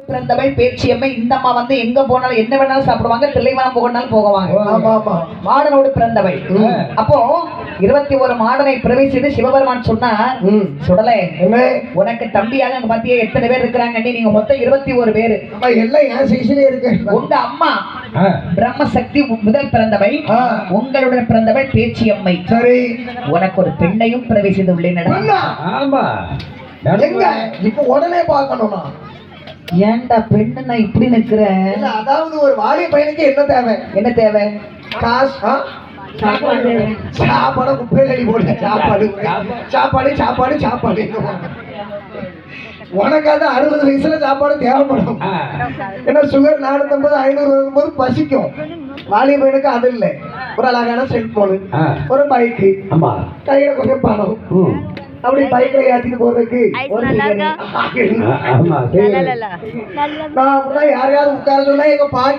பிறந்தவள் பேச்சியம்மை. இந்த அம்மா வந்து எங்க போனாலும் என்ன வேணாலும் சாப்பிடுவாங்க, தில்லைவனம் போகனாலும் போகுவாங்க. மாடனோடு பிறந்தவள். அப்போ 21 மாடனை பிரவேசித்து சிவபெருமான் சொன்னார், சுடலை உனக்கு தம்பியாக அங்க பாத்தியா எத்தனை பேர் இருக்கிறாங்க, நீங்க மொத்தம் 21 பேரு. எல்லாம் என் சைஸ்லயே இருக்கு. உங்க அம்மா பிரம்மசக்தி முதல் பிறந்தவள், உங்களுடன் பிறந்தவள் பேச்சியம்மை. சரி, உனக்கு ஒரு பெண்ணையும் பிரவேசித்து உள்ளே நடந்தா. ஆமா, இப்ப உடனே பார்க்கணுமா? ஏன்டா பெண்ணு நான் இப்படி நிக்கிறேன்? அதாவது ஒரு வாலிய பையனுக்கு என்ன தேவை? என்ன தேவை? காசு, சாப்பாடு, குப்பையில போடுங்க. சாப்பாடு சாப்பாடு சாப்பாடு சாப்பாடு. உனக்கு அது 60 வயசுல சாப்பாடு தேவைப்படும். ஏன்னா சுகர் 450 500 வரும்போது பசிக்கும். வாலிய பையனுக்கு அது இல்லை. ஒரு அழகான செல்போனு, ஒரு பைக்கு, கையில கொஞ்சம் பணம், அப்படி பைக்ல ஏத்திட்டு போறதுக்கு நான் யாரையாவது உட்கார சொன்னா எங்க பாட்டி